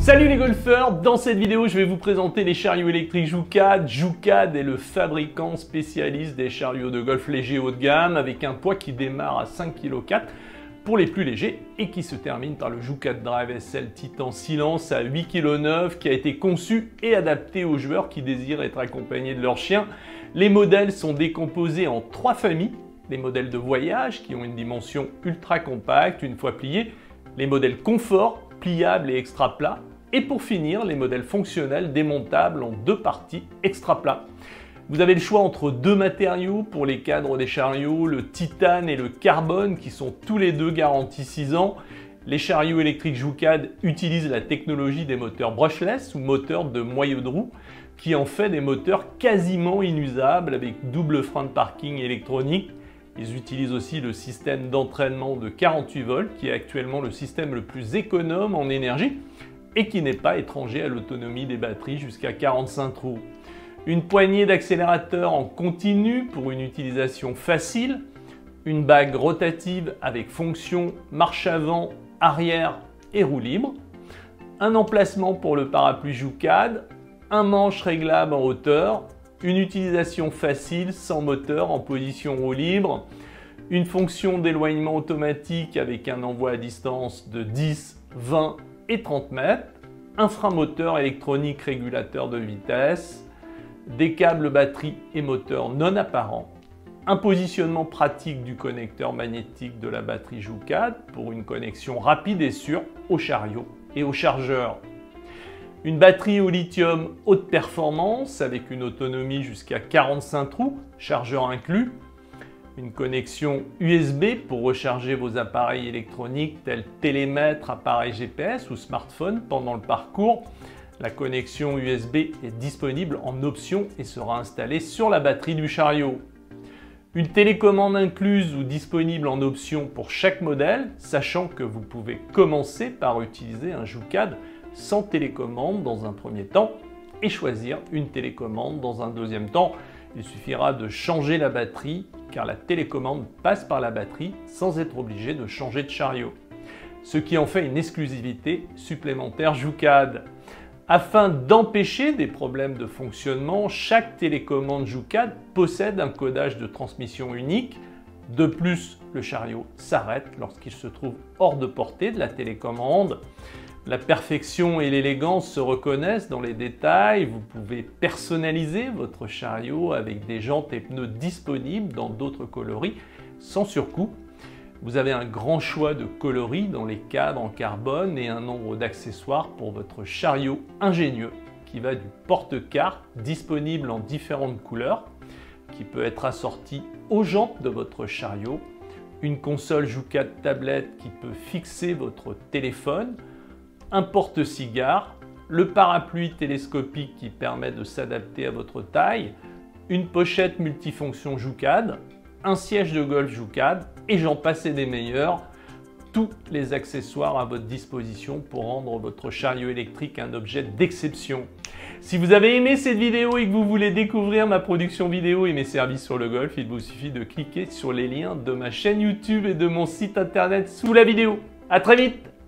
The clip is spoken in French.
Salut les golfeurs, dans cette vidéo je vais vous présenter les chariots électriques Jucad. Jucad est le fabricant spécialiste des chariots de golf légers haut de gamme avec un poids qui démarre à 5,4 kg pour les plus légers et qui se termine par le Jucad Drive SL Titan Silence à 8,9 kg qui a été conçu et adapté aux joueurs qui désirent être accompagnés de leur chien. Les modèles sont décomposés en 3 familles, les modèles de voyage qui ont une dimension ultra compacte une fois pliés, les modèles confort, pliables et extra plats, et pour finir, les modèles fonctionnels démontables en 2 parties extra plats. Vous avez le choix entre 2 matériaux pour les cadres des chariots, le titane et le carbone qui sont tous les deux garantis 6 ans. Les chariots électriques Jucad utilisent la technologie des moteurs brushless ou moteurs de moyeu de roue qui en fait des moteurs quasiment inusables avec double frein de parking électronique. Ils utilisent aussi le système d'entraînement de 48 volts qui est actuellement le système le plus économe en énergie et qui n'est pas étranger à l'autonomie des batteries jusqu'à 45 trous. Une poignée d'accélérateur en continu pour une utilisation facile, une bague rotative avec fonction marche avant, arrière et roue libre, un emplacement pour le parapluie Jucad, un manche réglable en hauteur, une utilisation facile sans moteur en position roue libre, une fonction d'éloignement automatique avec un envoi à distance de 10, 20 et 30 mètres, un frein moteur électronique régulateur de vitesse, des câbles batterie et moteur non apparents, un positionnement pratique du connecteur magnétique de la batterie Jucad pour une connexion rapide et sûre au chariot et au chargeur. Une batterie au lithium haute performance avec une autonomie jusqu'à 45 trous, chargeur inclus. Une connexion USB pour recharger vos appareils électroniques tels télémètre, appareil GPS ou smartphone pendant le parcours. La connexion USB est disponible en option et sera installée sur la batterie du chariot. Une télécommande incluse ou disponible en option pour chaque modèle, sachant que vous pouvez commencer par utiliser un Jucad sans télécommande dans un premier temps et choisir une télécommande dans un deuxième temps. Il suffira de changer la batterie car la télécommande passe par la batterie sans être obligé de changer de chariot. Ce qui en fait une exclusivité supplémentaire Jucad. Afin d'empêcher des problèmes de fonctionnement, chaque télécommande Jucad possède un codage de transmission unique. De plus, le chariot s'arrête lorsqu'il se trouve hors de portée de la télécommande. La perfection et l'élégance se reconnaissent dans les détails. Vous pouvez personnaliser votre chariot avec des jantes et pneus disponibles dans d'autres coloris sans surcoût. Vous avez un grand choix de coloris dans les cadres en carbone et un nombre d'accessoires pour votre chariot ingénieux qui va du porte-carte disponible en différentes couleurs qui peut être assorti aux jantes de votre chariot, une console Jucad tablette qui peut fixer votre téléphone, un porte-cigare, le parapluie télescopique qui permet de s'adapter à votre taille, une pochette multifonction Jucad, un siège de golf Jucad et j'en passe et des meilleurs. Tous les accessoires à votre disposition pour rendre votre chariot électrique un objet d'exception. Si vous avez aimé cette vidéo et que vous voulez découvrir ma production vidéo et mes services sur le golf, il vous suffit de cliquer sur les liens de ma chaîne YouTube et de mon site internet sous la vidéo. À très vite!